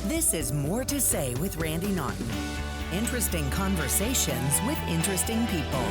This is More to Say with Randy Naughton. Interesting conversations with interesting people.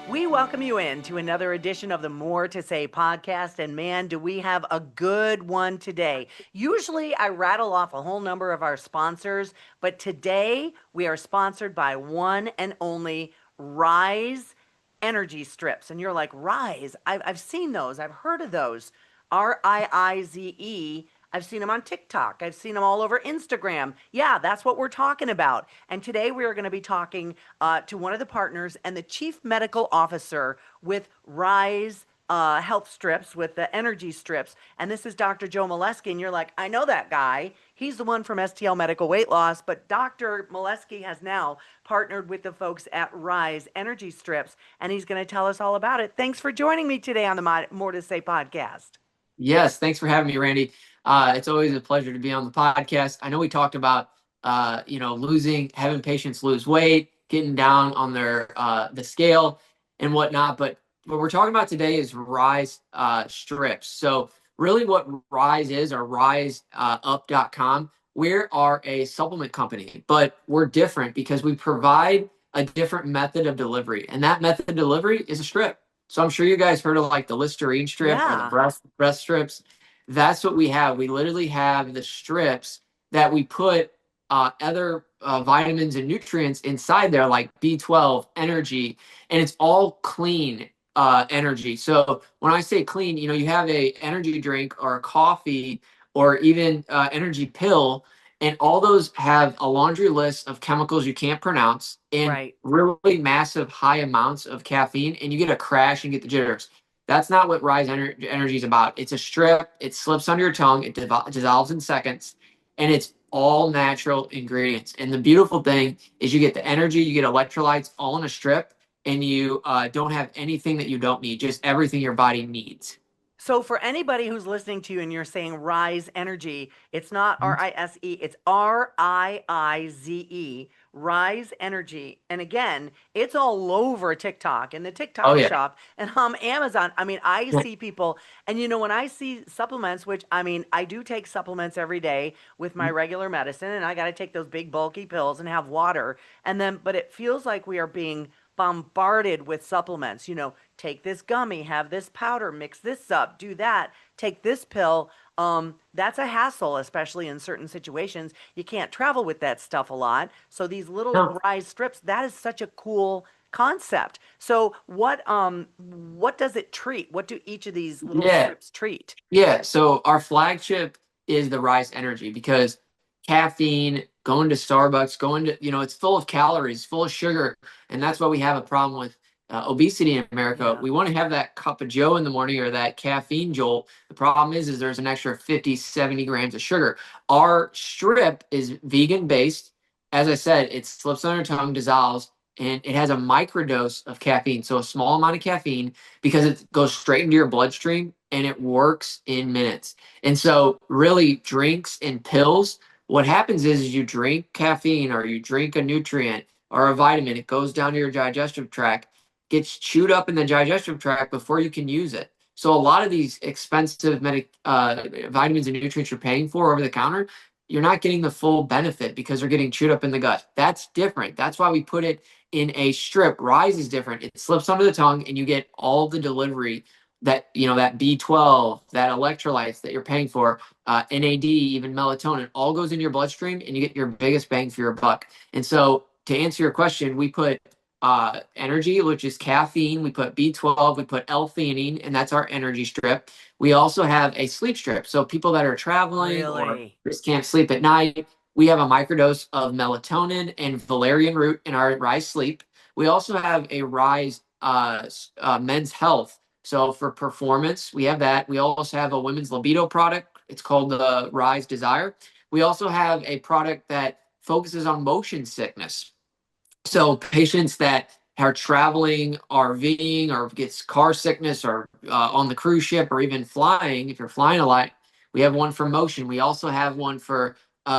We welcome you in to another edition of the More to Say podcast, and man, do we have a good one today. Usually I rattle off a whole number of our sponsors, but today we are sponsored by one and only Riize energy strips. And you're like, Riize? I've seen those. I've heard of those. Riize. I've seen them on TikTok. I've seen them all over Instagram. Yeah, that's what we're talking about. And today we are going to be talking to one of the partners and the chief medical officer with Riize health strips, with the energy strips. And this is Dr. Joe Moleski. And you're like, I know that guy. He's the one from STL Medical Weight Loss. But Dr. Moleski has now partnered with the folks at Riize Energy Strips. And he's going to tell us all about it. Thanks for joining me today on the More to Say podcast. Yes, thanks for having me, Randy. It's always a pleasure to be on the podcast. I know we talked about, having patients lose weight, getting down on their the scale and whatnot. But what we're talking about today is Riize strips. So really what Riize is, or RiizeUp.com, we are a supplement company, but we're different because we provide a different method of delivery. And that method of delivery is a strip. So I'm sure you guys heard of like the Listerine strip or the breast strips. That's what we have. We literally have the strips that we put other vitamins and nutrients inside there, like B12, energy, and it's all clean energy. So when I say clean, you have a energy drink or a coffee or even energy pill, and all those have a laundry list of chemicals you can't pronounce and really massive high amounts of caffeine, and you get a crash and get the jitters. That's not what Riize Energy is about. It's a strip. It slips under your tongue. It dissolves in seconds, and it's all natural ingredients. And the beautiful thing is you get the energy, you get electrolytes all in a strip, and you don't have anything that you don't need, just everything your body needs. So for anybody who's listening to you and you're saying Riize Energy, it's not R-I-S-E, it's R-I-I-Z-E, Riize Energy. And again, it's all over TikTok and the TikTok shop and on Amazon. I mean, I see people, and when I see supplements, which I do take supplements every day with my regular medicine, and I got to take those big bulky pills and have water. But it feels like we are being bombarded with supplements. Take this gummy, have this powder, mix this up, do that, take this pill. That's a hassle, especially in certain situations. You can't travel with that stuff a lot. So these little Riize strips, that is such a cool concept. So what does it treat? What do each of these little strips treat? Yeah, so our flagship is the Riize Energy, because caffeine, going to Starbucks, it's full of calories, full of sugar. And that's why we have a problem with obesity in America. Yeah. We want to have that cup of Joe in the morning, or that caffeine jolt. The problem is there's an extra 50, 70 grams of sugar. Our strip is vegan based. As I said, it slips on your tongue, dissolves, and it has a microdose of caffeine. So a small amount of caffeine, because it goes straight into your bloodstream and it works in minutes. And so really, drinks and pills, what happens is you drink caffeine or you drink a nutrient or a vitamin, it goes down to your digestive tract, gets chewed up in the digestive tract before you can use it. So a lot of these expensive vitamins and nutrients you're paying for over the counter, you're not getting the full benefit because they're getting chewed up in the gut. That's different. That's why we put it in a strip. Riize is different. It slips under the tongue and you get all the delivery that, that B12, that electrolytes that you're paying for, NAD, even melatonin, all goes in your bloodstream, and you get your biggest bang for your buck. And so to answer your question, we put energy, which is caffeine. We put B12, we put L-theanine, and that's our energy strip. We also have a sleep strip. So people that are traveling or just can't sleep at night, we have a microdose of melatonin and valerian root in our Riize Sleep. We also have a Riize Men's Health. So for performance, we have that. We also have a women's libido product. It's called the Riize Desire. We also have a product that focuses on motion sickness. So patients that are traveling, RVing, or gets car sickness, or on the cruise ship, or even flying, if you're flying a lot, we have one for motion. We also have one for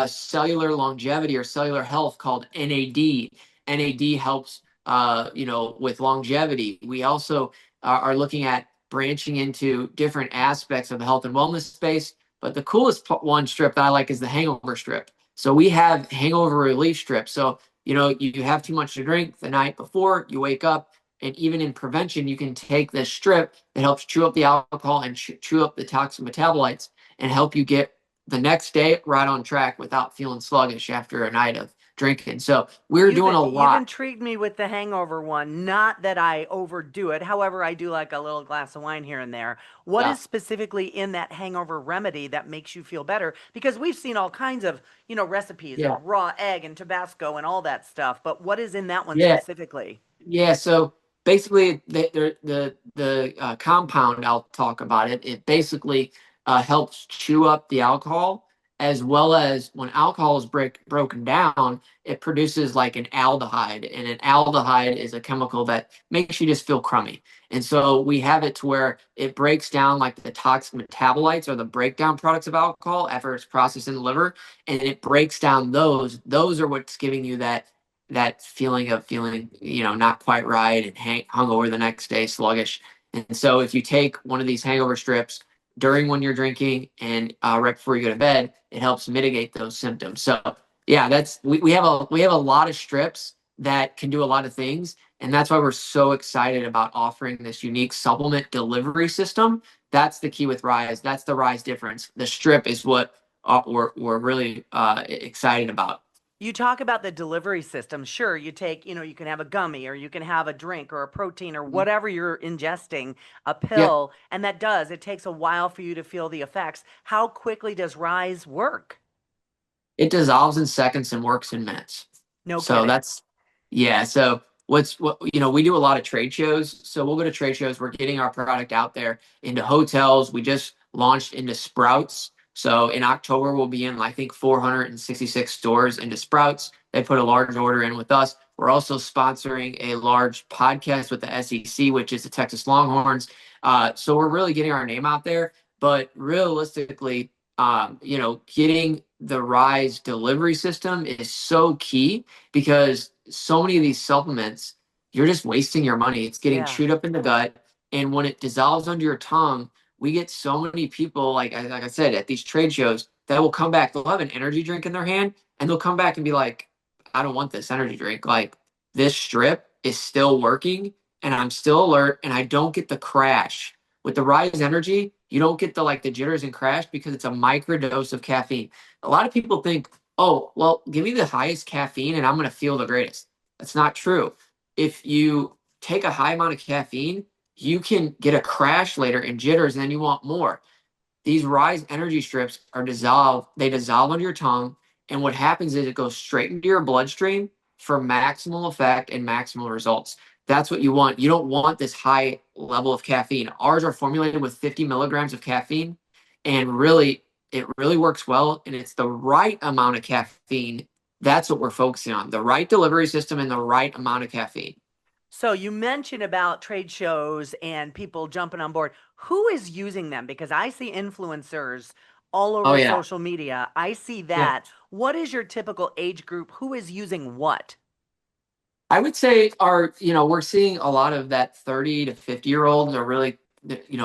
cellular longevity or cellular health called NAD. NAD helps, with longevity. We also are looking at branching into different aspects of the health and wellness space, But the coolest one strip that I like is the hangover strip. So we have hangover relief strips. So, you have too much to drink the night before, you wake up, and even in prevention, you can take this strip that helps chew up the alcohol and chew up the toxic metabolites and help you get the next day right on track without feeling sluggish after a night of drinking. So we're doing a You've lot. intrigued me with the hangover one. Not that I overdo it. However, I do like a little glass of wine here and there. What Yeah. is specifically in that hangover remedy that makes you feel better? Because we've seen all kinds of, recipes Yeah. of raw egg and Tabasco and all that stuff. But what is in that one Yeah. specifically? Yeah. So basically, the compound, I'll talk about it. It basically helps chew up the alcohol, as well as when alcohol is broken down, it produces like an aldehyde, and an aldehyde is a chemical that makes you just feel crummy. And so we have it to where it breaks down like the toxic metabolites or the breakdown products of alcohol after it's processed in the liver, and it breaks down those. Those are what's giving you that feeling of feeling, not quite right and hungover the next day, sluggish. And so if you take one of these hangover strips during when you're drinking and right before you go to bed, it helps mitigate those symptoms. So yeah, we have a lot of strips that can do a lot of things. And that's why we're so excited about offering this unique supplement delivery system. That's the key with Riize. That's the Riize difference. The strip is what we're really excited about. You talk about the delivery system. Sure, you take, you can have a gummy or you can have a drink or a protein or whatever you're ingesting, a Yeah, pill, and it takes a while for you to feel the effects. How quickly does Riize work? it dissolves in seconds and works in minutes. No So kidding. that's yeah. So we do a lot of trade shows. So we'll go to trade shows. We're getting our product out there into hotels. We just launched into Sprouts. So in October we'll be in I think 466 stores into Sprouts. They put a large order in with us. We're also sponsoring a large podcast with the SEC, which is the Texas Longhorns. So we're really getting our name out there. But realistically, getting the Riize delivery system is so key because so many of these supplements, you're just wasting your money. It's getting Yeah. chewed up in the gut. And when it dissolves under your tongue, we get so many people, like I said, at these trade shows that will come back. They'll have an energy drink in their hand and they'll come back and be like, I don't want this energy drink. Like this strip is still working and I'm still alert and I don't get the crash. With the Riize Energy, you don't get the jitters and crash because it's a micro dose of caffeine. A lot of people think, oh, well, give me the highest caffeine and I'm going to feel the greatest. That's not true. If you take a high amount of caffeine, you can get a crash later and jitters, and then you want more. These Riize energy strips they dissolve under your tongue, and what happens is it goes straight into your bloodstream for maximal effect and maximal results. That's what you want. You don't want this high level of caffeine. Ours are formulated with 50 milligrams of caffeine, and it really works well, and it's the right amount of caffeine. That's what we're focusing on, the right delivery system and the right amount of caffeine. So you mentioned about trade shows and people jumping on board. Who is using them? Because I see influencers all Oh over yeah. social media. I see Yeah. that. What is your typical age group? Who is using what? I would say we're seeing a lot of that 30 to 50-year-olds are really,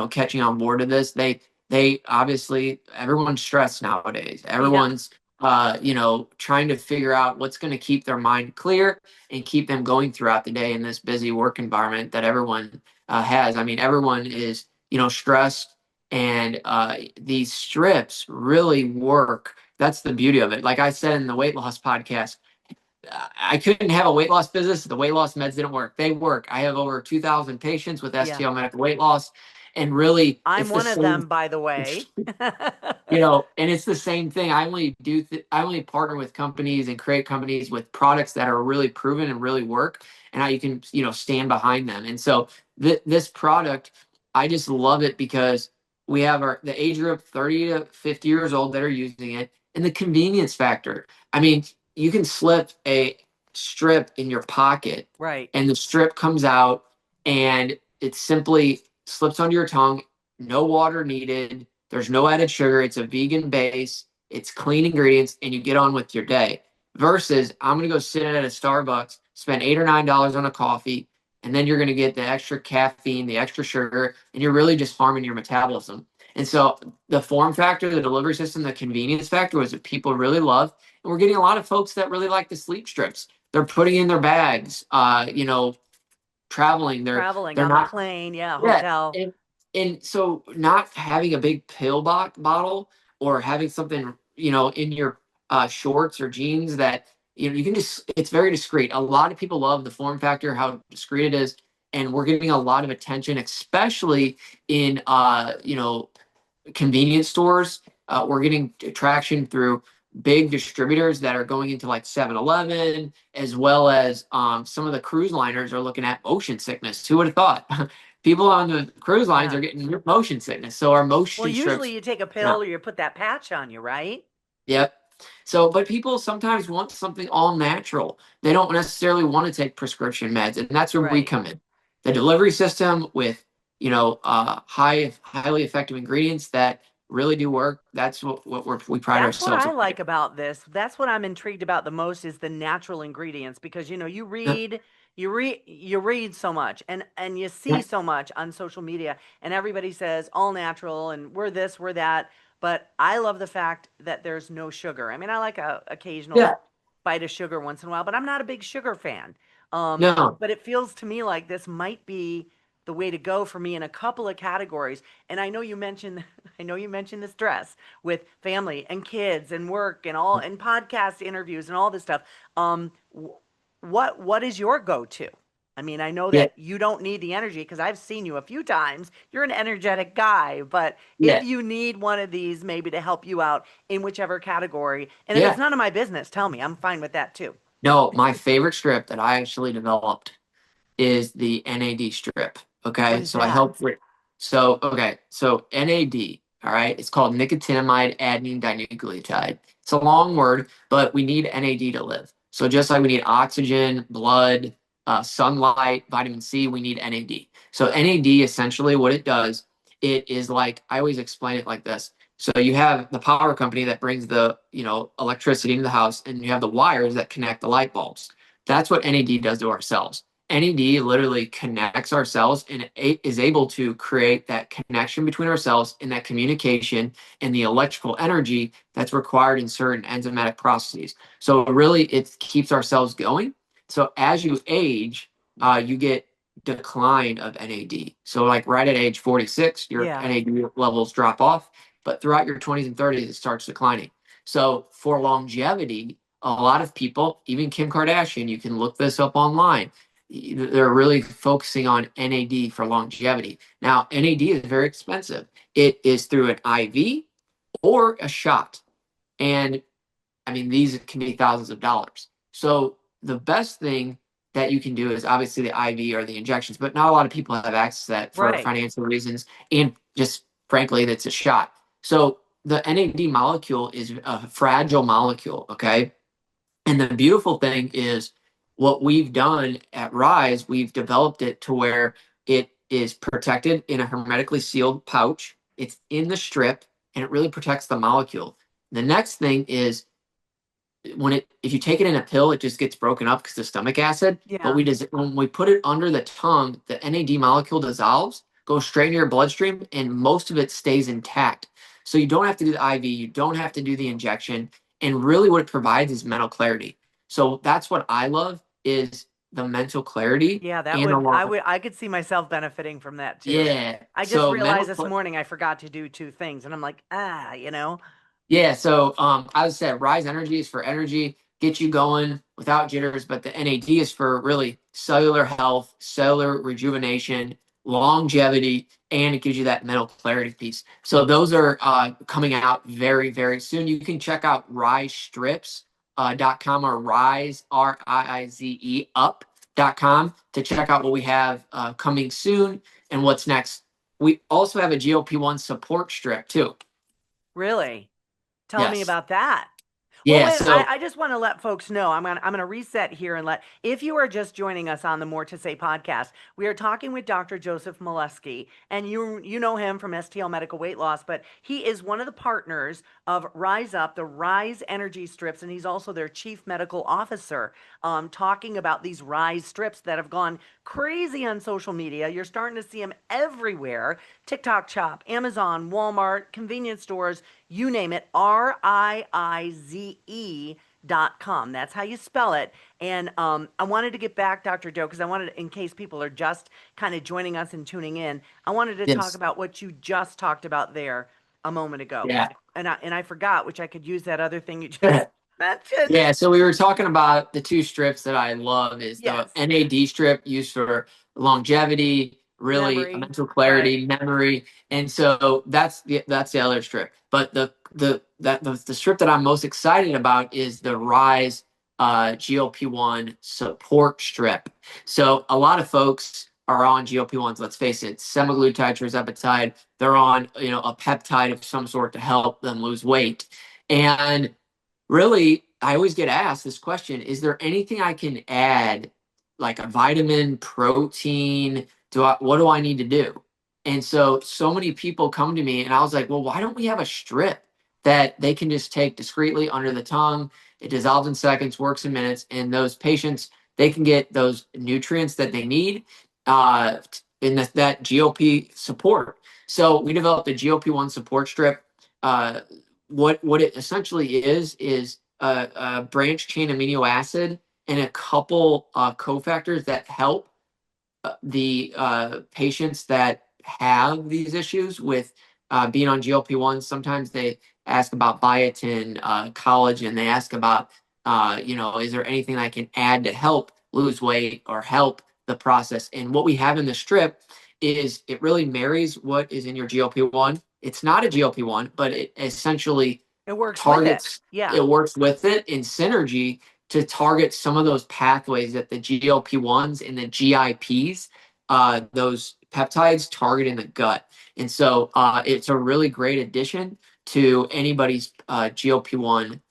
catching on board to this. They obviously, everyone's stressed nowadays. Yeah. Everyone's, trying to figure out what's going to keep their mind clear and keep them going throughout the day in this busy work environment that everyone has. I mean, everyone is, stressed, and these strips really work. That's the beauty of it. Like I said in the weight loss podcast, I couldn't have a weight loss business. The weight loss meds didn't work. They work. I have over 2,000 patients with Yeah. STL medical weight loss. And really, I'm it's the one of same, them, by the way. and it's the same thing. I only partner with companies and create companies with products that are really proven and really work and how you can, stand behind them. And so this product, I just love it because we have the age group 30 to 50 years old that are using it and the convenience factor. I mean, you can slip a strip in your pocket Right. and the strip comes out and it simply slips onto your tongue. No water needed. There's no added sugar. It's a vegan base. It's clean ingredients, and you get on with your day. Versus, I'm gonna go sit at a Starbucks, spend $8 or $9 on a coffee, and then you're gonna get the extra caffeine, the extra sugar, and you're really just harming your metabolism. And so the form factor, the delivery system, the convenience factor was what people really love. And we're getting a lot of folks that really like the sleep strips. They're putting in their bags, traveling. Traveling They're on the not, plane, yeah, yeah. hotel. And so not having a big pill bottle or having something, in your shorts or jeans that, you can just, it's very discreet. A lot of people love the form factor, how discreet it is. And we're getting a lot of attention, especially in, convenience stores. We're getting traction through big distributors that are going into like 7-Eleven, as well as some of the cruise liners are looking at motion sickness. Who would have thought? People on the cruise lines Yeah. are getting motion sickness. So our Well, motion usually strips. you take a Yeah. pill or you put that patch on you, right? Yep. So, but people sometimes want something all natural. They don't necessarily want to take prescription meds, and that's where we Right. come in. The delivery system with, highly effective ingredients that really do work. That's we pride That's what ourselves I on. like about this. That's what I'm intrigued about the most is the natural ingredients because you read so much and you see Yeah. so much on social media and everybody says all natural and we're this, we're that. But I love the fact that there's no sugar. I mean, I like a occasional Yeah. bite of sugar once in a while, but I'm not a big sugar fan. No. But it feels to me like this might be the way to go for me in a couple of categories. And I know you mentioned I know you mentioned the stress with family and kids and work and all and podcast interviews and all this stuff. What is your go-to? I mean, I know Yeah. that you don't need the energy because I've seen you a few times. You're an energetic guy, but if Yeah. you need one of these maybe to help you out in whichever category, and if it's Yeah. none of my business, tell me. I'm fine with that too. No, my favorite strip that I actually developed is the NAD strip. What Okay. is So I that? help with, so NAD, all right, it's called nicotinamide adenine dinucleotide. It's a long word, but we need NAD to live. So just like we need oxygen, blood, sunlight, vitamin C, we need NAD. So NAD essentially what it does, it is like, I always explain it like this. So you have the power company that brings the, electricity into the house, and you have the wires that connect the light bulbs. That's what NAD does to our cells. NAD literally connects our cells and it is able to create that connection between our cells and that communication and the electrical energy that's required in certain enzymatic processes. So really, it keeps our cells going. So as you age, you get decline of NAD. So like right at age 46, your Yeah. NAD levels drop off, but throughout your 20s and 30s, it starts declining. So for longevity, a lot of people, even Kim Kardashian, you can look this up online, they're really focusing on NAD for longevity. Now, NAD is very expensive. It is through an IV or a shot. And I mean, these can be thousands of dollars. So the best thing that you can do is obviously the IV or the injections, but not a lot of people have access to that for Right. financial reasons. And just frankly, that's a shot. So the NAD molecule is a fragile molecule. Okay. And the beautiful thing is what we've done at Riize, we've developed it to where it is protected in a hermetically sealed pouch. It's in the strip and it really protects the molecule. The next thing is if you take it in a pill, it just gets broken up because of stomach acid. But Yeah. when we put it under the tongue, the NAD molecule dissolves, goes straight into your bloodstream, and most of it stays intact. So you don't have to do the IV, you don't have to do the injection, and really what it provides is mental clarity. So that's what I love is the mental clarity Yeah, that and a would lot. I could see myself benefiting from that too. Yeah. I just So realized this morning I forgot to do two things and I'm like, yeah, so as I said, Rise Energy is for energy, get you going without jitters, but the NAD is for really cellular health, cellular rejuvenation, longevity, and it gives you that mental clarity piece. So those are coming out very, very soon. You can check out risestrips.com or Rise, Riize up.com to check out what we have coming soon and what's next. We also have a GLP-1 support strip too. really? Tell me Yes. about that. Well, Yeah. wait, So I just want to let folks know. I'm gonna reset here and let, if you are just joining us on the More to Say podcast, we are talking with Dr. Joseph Moleski, and you know him from STL Medical Weight Loss, but he is one of the partners of Riize Up, the Riize Energy Strips, and he's also their chief medical officer. Talking about these Riize strips that have gone crazy on social media. You're starting to see them everywhere: TikTok Shop, Amazon, Walmart, convenience stores, you name it. RIIZE.com. That's how you spell it. And I wanted to get back, Dr. Joe, because I wanted, in case people are just kind of joining us and tuning in, I wanted to talk yes. about what you just talked about there a moment ago. Yeah. And I forgot, which I could use that other thing you just mentioned. Yeah, so we were talking about the two strips that I love is the Yes. NAD strip used for longevity, really Memory. mental Right. clarity, memory, and so that's the other strip. But the strip that I'm most excited about is the Rise GLP-1 support strip. So a lot of folks are on GLP-1s. Let's face it, semaglutide, tirzepatide. They're on a peptide of some sort to help them lose weight, and really, I always get asked this question: is there anything I can add, like a vitamin, protein? What do I need to do? And so many people come to me, and I was like, well, why don't we have a strip that they can just take discreetly under the tongue? It dissolves in seconds, works in minutes, and those patients, they can get those nutrients that they need uh, in that GLP support. So we developed a GLP-1 support strip. What it essentially is a branch chain amino acid and a couple cofactors that help the patients that have these issues with being on GLP-1. Sometimes they ask about biotin, collagen. They ask about, is there anything I can add to help lose weight or help the process? And what we have in the strip is it really marries what is in your GLP-1. It's not a GLP-1, but it essentially It works with it. targets, Yeah. it works with it in synergy to target some of those pathways that the GLP-1s and the GIPs, those peptides target in the gut. And so it's a really great addition to anybody's GLP-1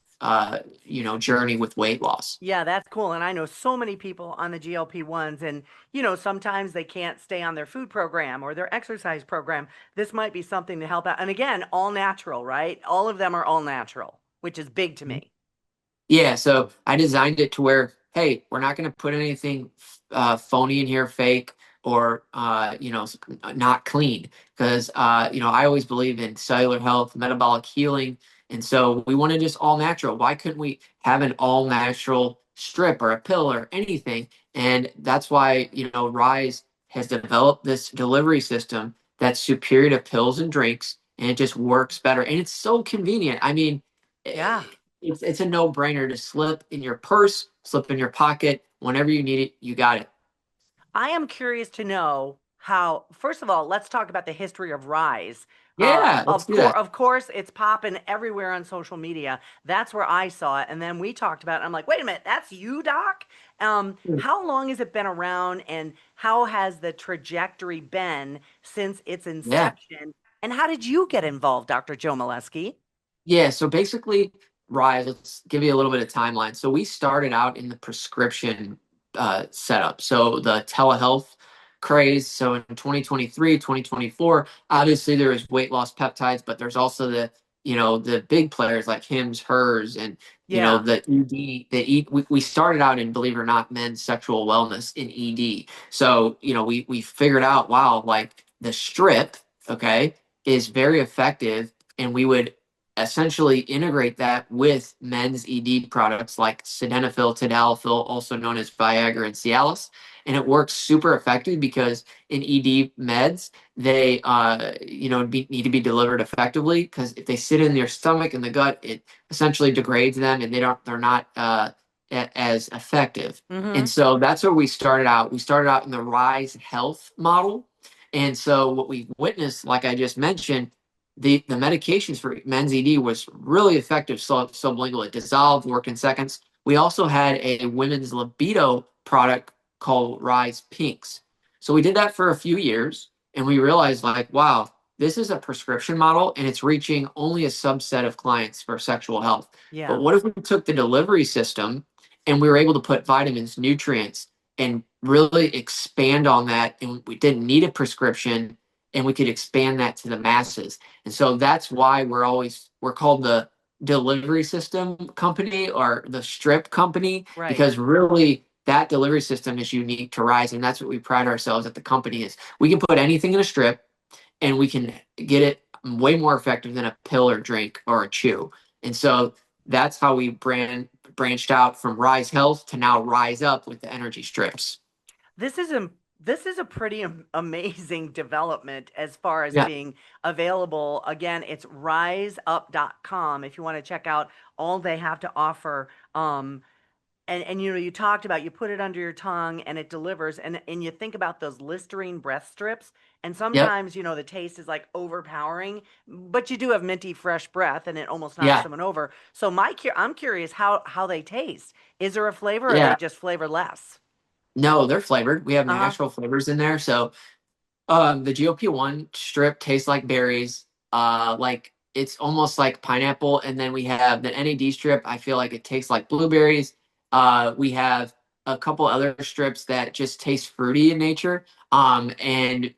journey with weight loss. Yeah, that's cool. And I know so many people on the GLP-1s, and sometimes they can't stay on their food program or their exercise program. This might be something to help out. And again, all natural, right? All of them are all natural, which is big to me. Yeah, so I designed it to where, hey, we're not going to put anything phony in here, fake or not clean, because I always believe in cellular health, metabolic healing, and so we want to just all natural. Why couldn't we have an all natural strip or a pill or anything? And that's why Rise has developed this delivery system that's superior to pills and drinks, and it just works better, and it's so convenient. I mean. Yeah. It's a no-brainer to slip in your purse, slip in your pocket. Whenever you need it, you got it. I am curious to know how, first of all, let's talk about the history of Rise. Yeah, let's do that. Of course, it's popping everywhere on social media. That's where I saw it. And then we talked about it. I'm like, wait a minute, that's you, Doc? How long has it been around, and how has the trajectory been since its Yeah. inception? And how did you get involved, Dr. Joe Moleski? Yeah, so basically, Rise, let's give you a little bit of timeline. So we started out in the prescription setup. So the telehealth craze. So in 2023, 2024, obviously there is weight loss peptides, but there's also the big players like Hims, Hers, and Yeah. the ED. We started out in, believe it or not, men's sexual wellness in ED. So we figured out, wow, like the strip, okay, is very effective, and we would essentially integrate that with men's ED products like sildenafil, tadalafil, also known as Viagra and Cialis. And it works super effective because in ED meds, they need to be delivered effectively, because if they sit in your stomach and the gut, it essentially degrades them, and they're not as effective. Mm-hmm. And so that's where we started out. We started out in the Rise Health model. And so what we witnessed, like I just mentioned, the medications for men's ED was really effective sublingual. It dissolved, worked in seconds. We also had a women's libido product called Rise Pinks. So we did that for a few years, and we realized, like, wow, this is a prescription model and it's reaching only a subset of clients for sexual health. But Yeah. what if we took the delivery system and we were able to put vitamins, nutrients, and really expand on that, and we didn't need a prescription, and we could expand that to the masses. And so that's why we're called the delivery system company or the strip company, Right. because really that delivery system is unique to Riize, and that's what we pride ourselves at the company is we can put anything in a strip and we can get it way more effective than a pill or drink or a chew. And so that's how we branched out from Riize Health to now Riize Up with the energy strips. This is a this is a pretty amazing development as far as Yeah. being available. Again, it's riseup.com if you want to check out all they have to offer. And you know, you talked about you put it under your tongue and it delivers, and you think about those Listerine breath strips, and Yep. sometimes, you know, the taste is like overpowering, but you do have minty fresh breath and it almost knocks Yeah. someone over. So I'm curious how they taste. Is there a flavor, or are they Yeah. just flavorless? No, they're flavored. We have Uh-huh. natural flavors in there. So the GOP1 strip tastes like berries. Like it's almost like pineapple. And then we have the NAD strip. I feel like it tastes like blueberries. We have a couple other strips that just taste fruity in nature. And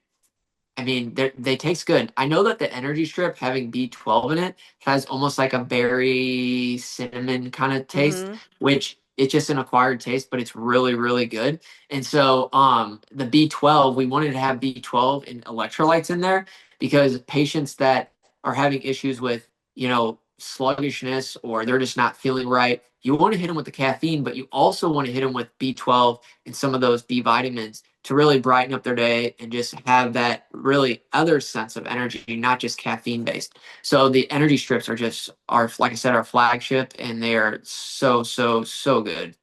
I mean, they taste good. I know that the energy strip having B12 in it has almost like a berry cinnamon kind of taste, Mm-hmm. which it's just an acquired taste, but it's really, really good. And so the B12, we wanted to have B12 and electrolytes in there because patients that are having issues with, sluggishness or they're just not feeling right, you want to hit them with the caffeine, but you also want to hit them with B12 and some of those B vitamins to really brighten up their day and just have that really other sense of energy, not just caffeine based. So the energy strips are just like I said, our flagship, and they are so, so, so good.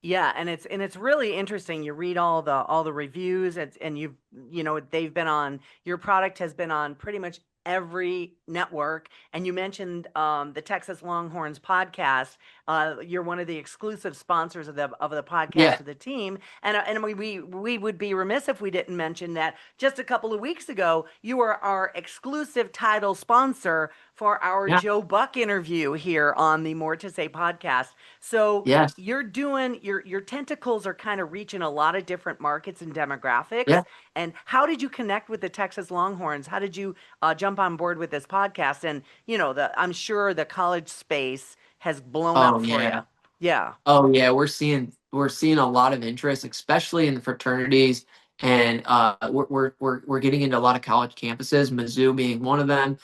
Yeah, and it's really interesting. You read all the reviews, and you know they've been on your product has been on pretty much every network. And you mentioned the Texas Longhorns podcast. You're one of the exclusive sponsors of the podcast Yeah. of the team, and we would be remiss if we didn't mention that just a couple of weeks ago you were our exclusive title sponsor for our Yeah. Joe Buck interview here on the More to Say podcast. So Yes. you're doing your tentacles are kind of reaching a lot of different markets and demographics. Yeah. And how did you connect with the Texas Longhorns? How did you jump on board with this podcast? And you know, I'm sure the college space has blown Oh up for you. yeah. Yeah. Oh yeah, we're seeing a lot of interest, especially in the fraternities, and we're getting into a lot of college campuses. Mizzou being one of them.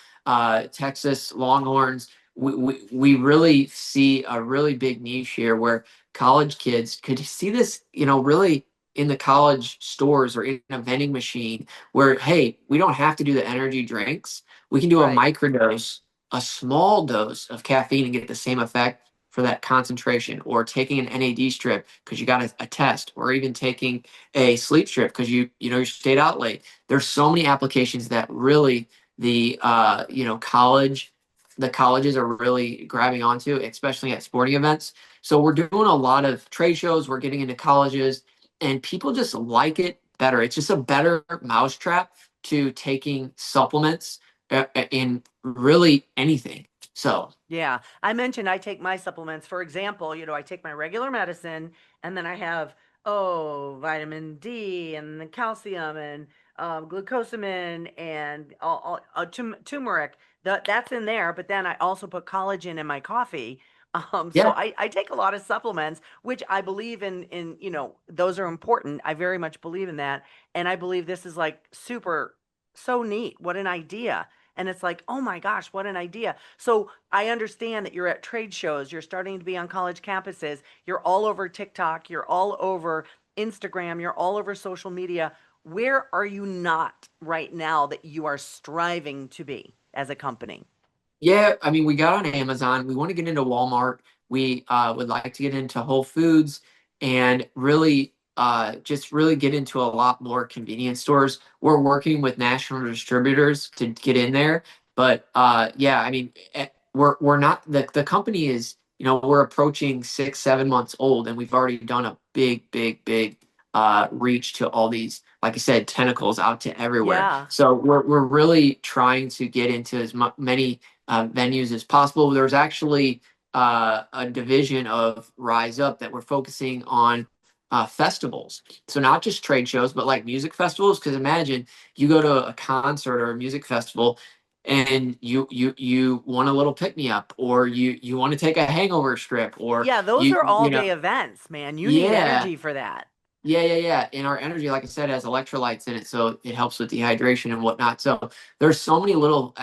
Texas Longhorns. We really see a really big niche here where college kids could see this, really in the college stores or in a vending machine where, hey, we don't have to do the energy drinks. We can do a Right. microdose, a small dose of caffeine and get the same effect for that concentration, or taking an NAD strip because you got a test, or even taking a sleep strip because you stayed out late. There's so many applications that really the colleges are really grabbing onto, especially at sporting events. So we're doing a lot of trade shows. We're getting into colleges, and people just like it better. It's just a better mousetrap to taking supplements in really anything. So Yeah. I mentioned I take my supplements. For example, you know, I take my regular medicine, and then I have, vitamin D and the calcium and glucosamine and turmeric. That's in there. But then I also put collagen in my coffee. So yeah. I take a lot of supplements, which I believe in, you know, those are important. I very much believe in that. And I believe this is like super, so neat. What an idea. And it's like, oh my gosh, what an idea. So I understand that you're at trade shows, you're starting to be on college campuses, you're all over TikTok, you're all over Instagram, you're all over social media. Where are you not right now that you are striving to be as a company? Yeah, I mean, we got on Amazon. We want to get into Walmart. We would like to get into Whole Foods and really just really get into a lot more convenience stores. We're working with national distributors to get in there. But yeah, I mean, we're not the company is, we're approaching 6, 7 months old, and we've already done a big, big, big reach to all these, like I said, tentacles out to everywhere. Yeah. So we're really trying to get into as many venues as possible. There's actually a division of Riize Up that we're focusing on festivals. So not just trade shows, but like music festivals. Because imagine you go to a concert or a music festival, and you want a little pick me up, or you want to take a hangover strip, or Yeah, those are all day events, man. You need yeah. energy for that. Yeah. And our energy, like I said, has electrolytes in it, so it helps with dehydration and whatnot. So there's so many little,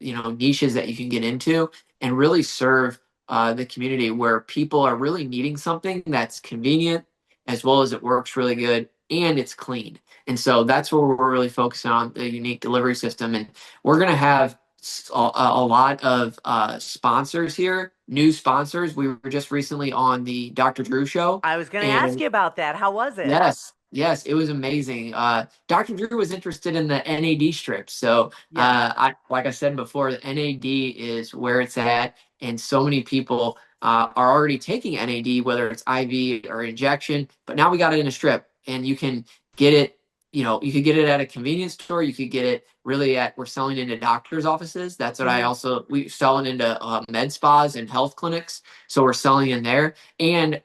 niches that you can get into and really serve the community, where people are really needing something that's convenient, as well as it works really good and it's clean. And so that's where we're really focusing on the unique delivery system. And we're going to have a lot of sponsors here, new sponsors. We were just recently on the Dr. Drew show. I was going to ask And you about that. How was it? yes, it was amazing. Dr. Drew was interested in the NAD strips. So, Yeah. like I said before, the NAD is where it's at, and so many people are already taking NAD, whether it's IV or injection. But now we got it in a strip, and you can get it. You could get it at a convenience store. You could get it really we're selling into doctors' offices. That's what we selling into med spas and health clinics. So we're selling in there. And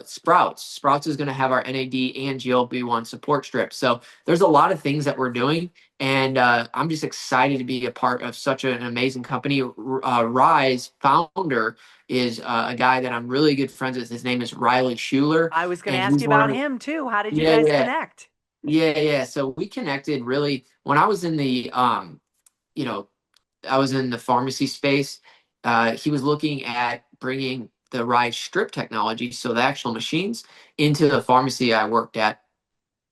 Sprouts. Sprouts is going to have our NAD and GLP-1 support strips. So there's a lot of things that we're doing, and I'm just excited to be a part of such an amazing company. Riize founder is a guy that I'm really good friends with. His name is Riley Schuler. I was going to And ask he's you about one of, him too. How did you yeah, guys yeah, connect? yeah. So we connected really when I was in the you know, I was in the pharmacy space. He was looking at bringing the Riize strip technology, so the actual machines, into the pharmacy I worked at.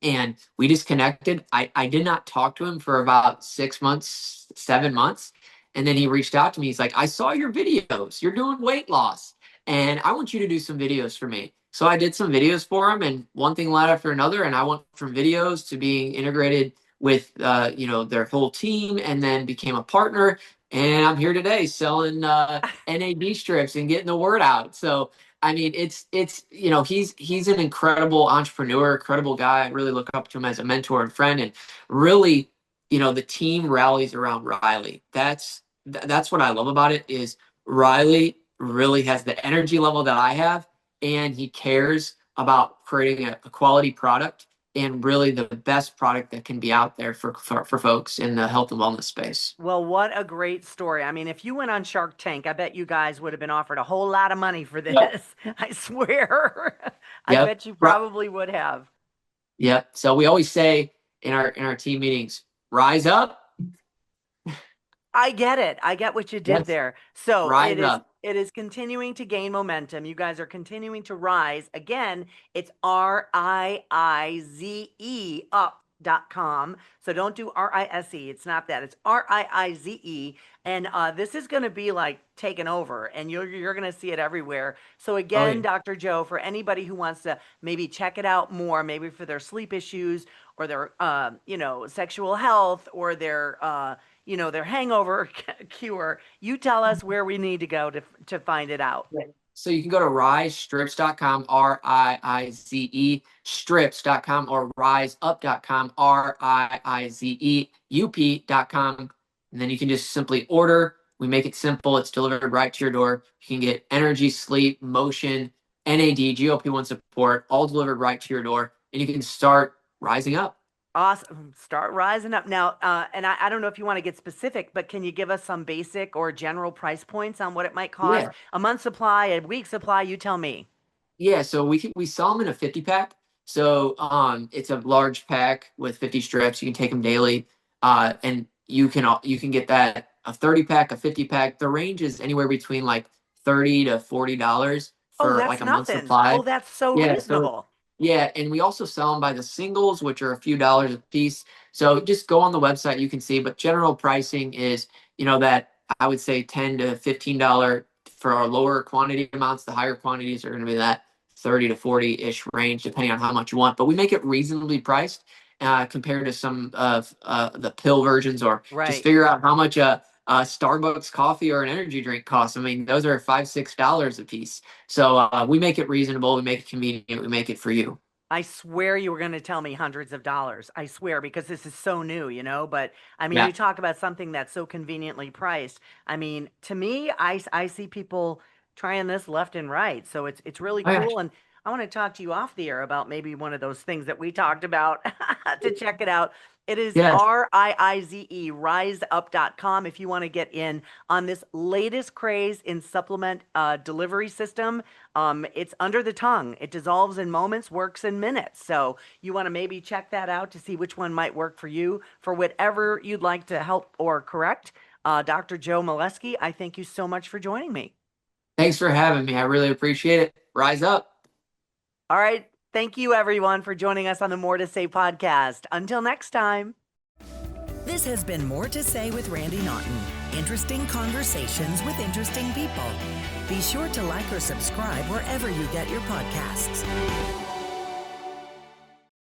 And we just connected. I did not talk to him for about 6 months, 7 months. And then he reached out to me. He's like, I saw your videos. You're doing weight loss, and I want you to do some videos for me. So I did some videos for him, and one thing led after another. And I went from videos to being integrated with, their whole team, and then became a partner. And I'm here today selling NAD strips and getting the word out. So I mean, he's an incredible entrepreneur, incredible guy. I really look up to him as a mentor and friend, and really, the team rallies around Riley. That's what I love about it. Is Riley really has the energy level that I have, and he cares about creating a quality product, and really the best product that can be out there for folks in the health and wellness space. Well, what a great story. I mean, if you went on Shark Tank, I bet you guys would have been offered a whole lot of money for Yep. this. I swear. I Yep. bet you probably would have. Yep. So we always say in our team meetings, rise up. I get it. I get what you did Yes. there. So Rise up. it is continuing to gain momentum. You guys are continuing to rise. Again, it's RIIZE up.com. So don't do RISE. It's not that. It's RIIZE. And this is going to be like taken over, and you're going to see it everywhere. So again, yeah. Dr. Joe, for anybody who wants to maybe check it out more, maybe for their sleep issues or their sexual health or their hangover cure, you tell us where we need to go to find it out. So you can go to riizestrips.com, RIIZE strips.com, or riseup.com, RIIZEUP.com. And then you can just simply order. We make it simple. It's delivered right to your door. You can get energy, sleep, motion, NAD, GLP-1 support, all delivered right to your door. And you can start rising up. Awesome. Start rising up. Now, and I don't know if you want to get specific, but can you give us some basic or general price points on what it might cost? Yeah. A month supply, a week supply, you tell me. Yeah, so we sell them in a 50 pack. So it's a large pack with 50 strips. You can take them daily. And you can get that a 30 pack, a 50 pack. The range is anywhere between like $30 to $40 for that's like a month nothing. supply. Oh, that's so Yeah, reasonable. yeah, and we also sell them by the singles, which are a few dollars a piece. So just go on the website, you can see. But general pricing is, that I would say $10 to $15 for our lower quantity amounts. The higher quantities are going to be that 30 to 40-ish range, depending on how much you want. But we make it reasonably priced compared to some of the pill versions, or Right. just figure out how much a Starbucks coffee or an energy drink costs. I mean, those are $5, $6 a piece. So we make it reasonable. We make it convenient. We make it for you. I swear you were going to tell me hundreds of dollars. I swear, because this is so new, but I mean, Yeah. you talk about something that's so conveniently priced. I mean, to me, I see people trying this left and right. So it's really Oh, yeah. cool. And I want to talk to you off the air about maybe one of those things that we talked about to check it out. It is Yes. RIIZE, riseup.com, if you want to get in on this latest craze in supplement delivery system. It's under the tongue. It dissolves in moments, works in minutes. So you want to maybe check that out to see which one might work for you for whatever you'd like to help or correct. Dr. Joe Moleski, I thank you so much for joining me. Thanks for having me. I really appreciate it. Rise up. All right. Thank you, everyone, for joining us on the More to Say podcast. Until next time. This has been More to Say with Randy Naughton. Interesting conversations with interesting people. Be sure to like or subscribe wherever you get your podcasts.